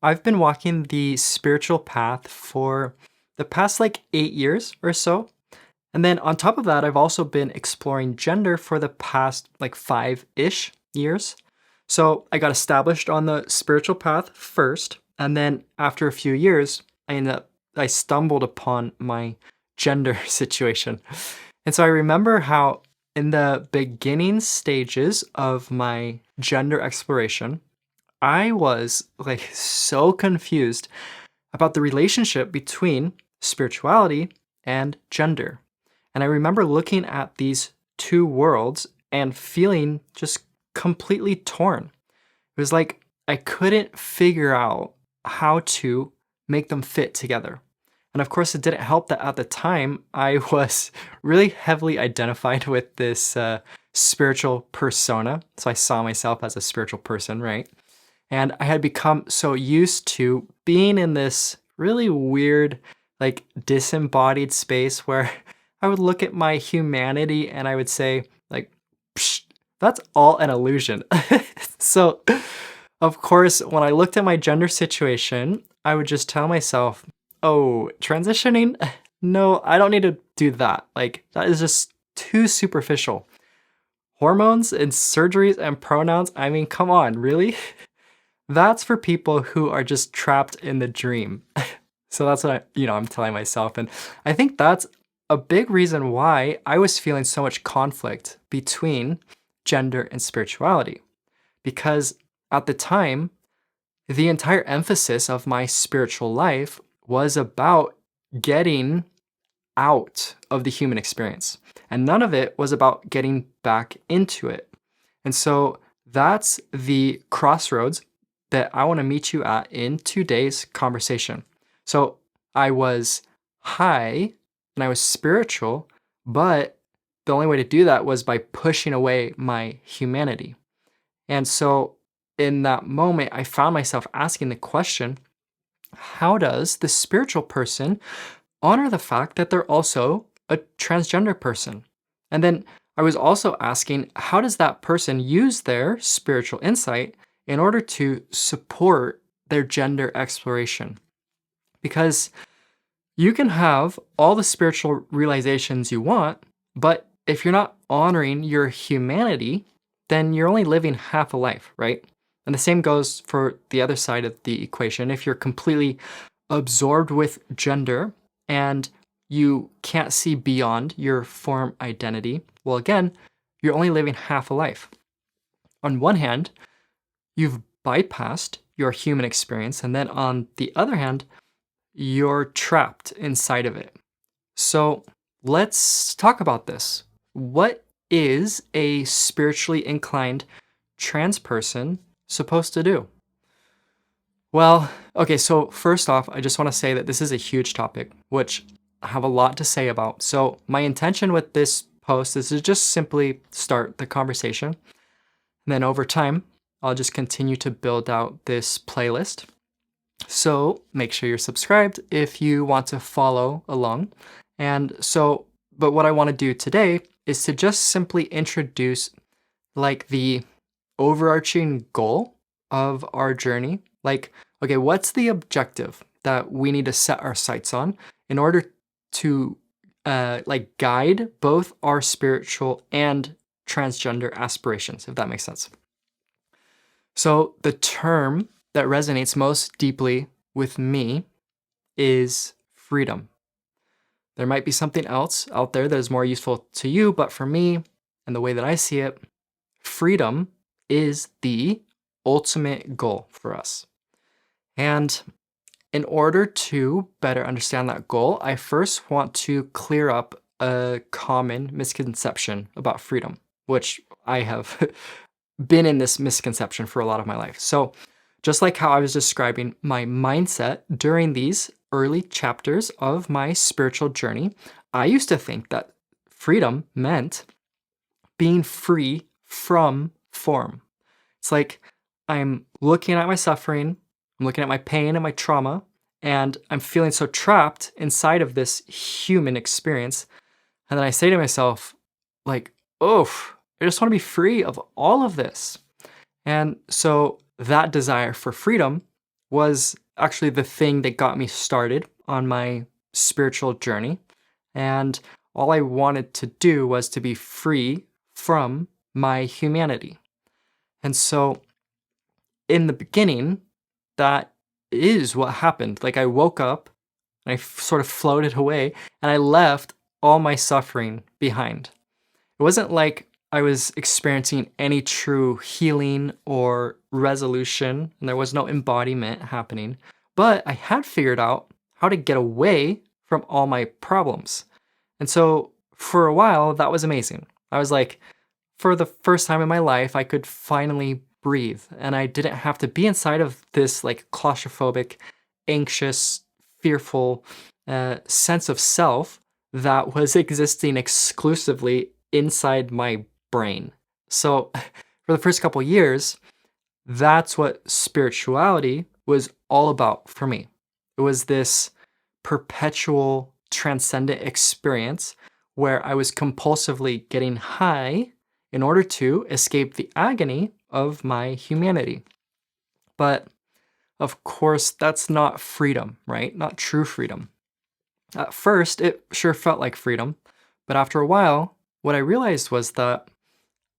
I've been walking the spiritual path for the past 8 years or so. And then on top of that, I've also been exploring gender for the past 5-ish years. So I got established on the spiritual path first. And then after a few years, I stumbled upon my gender situation. And so I remember how in the beginning stages of my gender exploration, I was so confused about the relationship between spirituality and gender. And I remember looking at these two worlds and feeling just completely torn. It was like I couldn't figure out how to make them fit together. And of course, it didn't help that at the time I was really heavily identified with this spiritual persona. So I saw myself as a spiritual person, right? And I had become so used to being in this really weird, disembodied space where I would look at my humanity and I would say, Psh, that's all an illusion. So, of course, when I looked at my gender situation, I would just tell myself, oh, transitioning? No, I don't need to do that. That is just too superficial. Hormones and surgeries and pronouns, I mean, come on, really? That's for people who are just trapped in the dream. So that's what I'm telling myself. And I think that's a big reason why I was feeling so much conflict between gender and spirituality. Because at the time, the entire emphasis of my spiritual life was about getting out of the human experience. And none of it was about getting back into it. And so that's the crossroads that I want to meet you at in today's conversation. So I was high and I was spiritual, but the only way to do that was by pushing away my humanity. And so in that moment, I found myself asking the question, how does the spiritual person honor the fact that they're also a transgender person? And then I was also asking, how does that person use their spiritual insight in order to support their gender exploration? Because you can have all the spiritual realizations you want, but if you're not honoring your humanity, then you're only living half a life, right? And the same goes for the other side of the equation. If you're completely absorbed with gender and you can't see beyond your form identity, well, again, you're only living half a life. On one hand, you've bypassed your human experience, and then on the other hand, you're trapped inside of it. So let's talk about this. What is a spiritually inclined trans person supposed to do? Well, okay, so first off, I just want to say that this is a huge topic, which I have a lot to say about. So my intention with this post is to just simply start the conversation. And then over time, I'll just continue to build out this playlist. So make sure you're subscribed if you want to follow along. But what I want to do today is to just simply introduce the overarching goal of our journey. Okay, what's the objective that we need to set our sights on in order to guide both our spiritual and transgender aspirations, if that makes sense. So the term that resonates most deeply with me is freedom. There might be something else out there that is more useful to you, but for me, and the way that I see it, freedom is the ultimate goal for us. And in order to better understand that goal, I first want to clear up a common misconception about freedom, which I have been in this misconception for a lot of my life. So just like how I was describing my mindset during these early chapters of my spiritual journey, I used to think that freedom meant being free from form. It's like I'm looking at my suffering, I'm looking at my pain and my trauma, and I'm feeling so trapped inside of this human experience. And then I say to myself, oh, I just want to be free of all of this. And so that desire for freedom was actually the thing that got me started on my spiritual journey. And all I wanted to do was to be free from my humanity. And so in the beginning, that is what happened. Like I woke up and sort of floated away and I left all my suffering behind. It wasn't like I was experiencing any true healing or resolution, and there was no embodiment happening, but I had figured out how to get away from all my problems. And so for a while, that was amazing. I was like, for the first time in my life, I could finally breathe, and I didn't have to be inside of this like claustrophobic, anxious, fearful sense of self that was existing exclusively inside my brain. So, for the first couple years, that's what spirituality was all about for me. It was this perpetual transcendent experience where I was compulsively getting high in order to escape the agony of my humanity. But of course, that's not freedom, right? Not true freedom. At first, it sure felt like freedom, but after a while, what I realized was that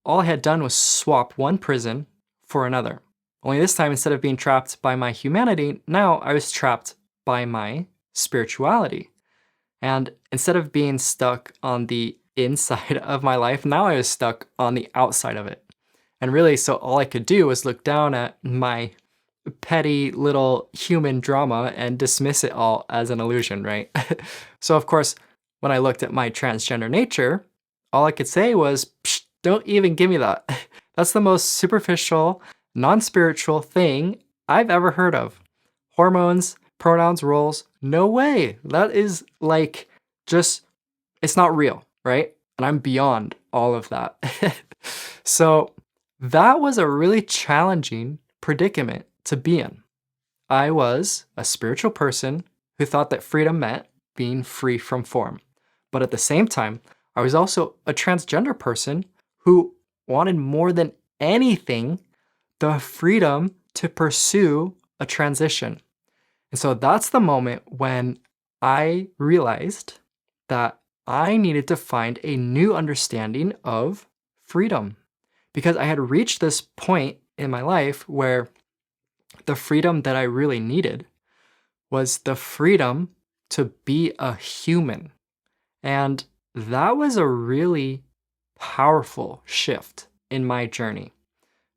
all I had done was swap one prison for another. Only this time, instead of being trapped by my humanity, now I was trapped by my spirituality. And instead of being stuck on the inside of my life, now I was stuck on the outside of it. And really, so all I could do was look down at my petty little human drama and dismiss it all as an illusion, right? So, of course, when I looked at my transgender nature, all I could say was, psh, don't even give me that. That's the most superficial, non spiritual thing I've ever heard of. Hormones, pronouns, roles, no way. That is like just, it's not real, right? And I'm beyond all of that. So, that was a really challenging predicament to be in. I was a spiritual person who thought that freedom meant being free from form. But at the same time, I was also a transgender person who wanted more than anything the freedom to pursue a transition. And so that's the moment when I realized that I needed to find a new understanding of freedom, because I had reached this point in my life where the freedom that I really needed was the freedom to be a human. And that was a really powerful shift in my journey.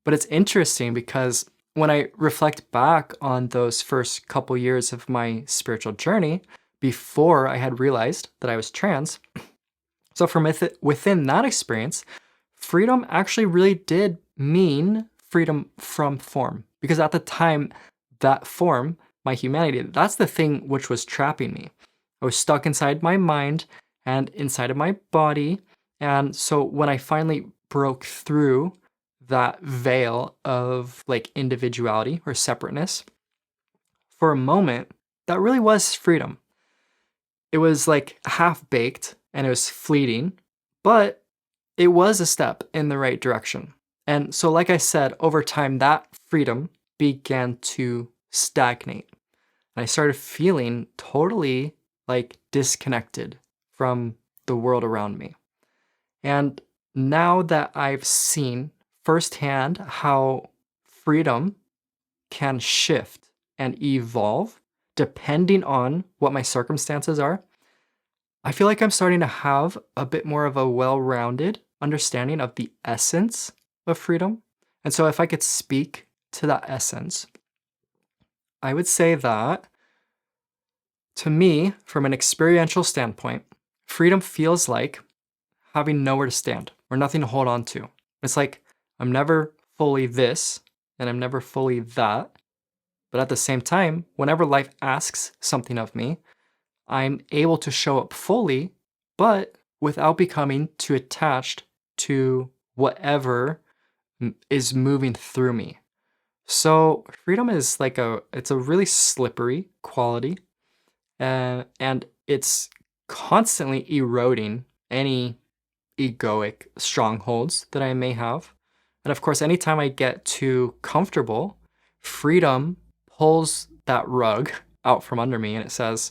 But it's interesting because when I reflect back on those first couple years of my spiritual journey, before I had realized that I was trans, so from within that experience, freedom actually really did mean freedom from form. Because at the time, that form, my humanity, that's the thing which was trapping me. I was stuck inside my mind and inside of my body. And so when I finally broke through that veil of like individuality or separateness, for a moment, that really was freedom. It was like half baked and it was fleeting, but it was a step in the right direction. And so, like I said, over time, that freedom began to stagnate. And I started feeling totally like disconnected from the world around me. And now that I've seen firsthand how freedom can shift and evolve depending on what my circumstances are, I feel like I'm starting to have a bit more of a well-rounded understanding of the essence of freedom. And so if I could speak to that essence, I would say that to me, from an experiential standpoint, freedom feels like having nowhere to stand or nothing to hold on to. It's like I'm never fully this and I'm never fully that. But at the same time, whenever life asks something of me, I'm able to show up fully, but without becoming too attached to whatever is moving through me. So freedom is like it's a really slippery quality, and it's constantly eroding any egoic strongholds that I may have. And of course, anytime I get too comfortable, freedom pulls that rug out from under me and it says,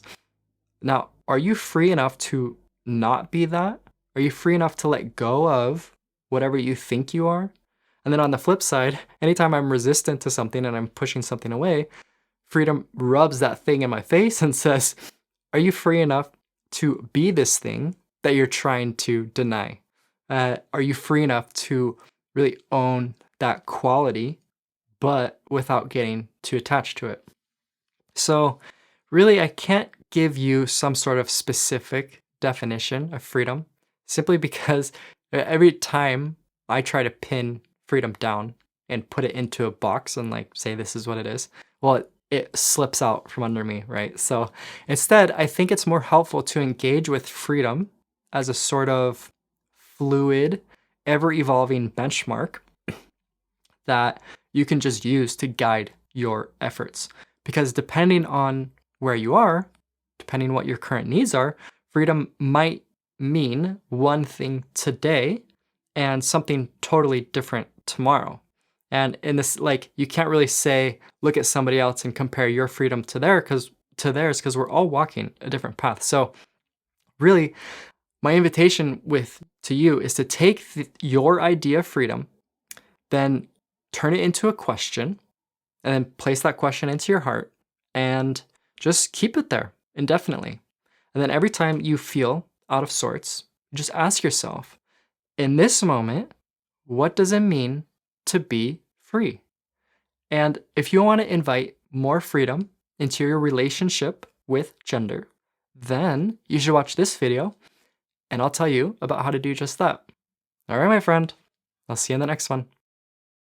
now, are you free enough to not be that? Are you free enough to let go of whatever you think you are? And then on the flip side, anytime I'm resistant to something and I'm pushing something away, freedom rubs that thing in my face and says, are you free enough to be this thing that you're trying to deny? Are you free enough to really own that quality, but without getting too attached to it? So, really, I can't give you some sort of specific definition of freedom simply because every time I try to pin freedom down and put it into a box and like say this is what it is, well, it slips out from under me, right? So instead, I think it's more helpful to engage with freedom as a sort of fluid, ever evolving benchmark that you can just use to guide your efforts. Because depending on where you are, depending what your current needs are, freedom might mean one thing today and something totally different tomorrow. And in this, like, you can't really say, look at somebody else and compare your freedom to theirs because we're all walking a different path. So really, my invitation to you is to take your idea of freedom, then turn it into a question, and then place that question into your heart and just keep it there indefinitely. And then every time you feel out of sorts, just ask yourself, in this moment, what does it mean to be free? And if you want to invite more freedom into your relationship with gender, then you should watch this video and I'll tell you about how to do just that. All right, my friend, I'll see you in the next one.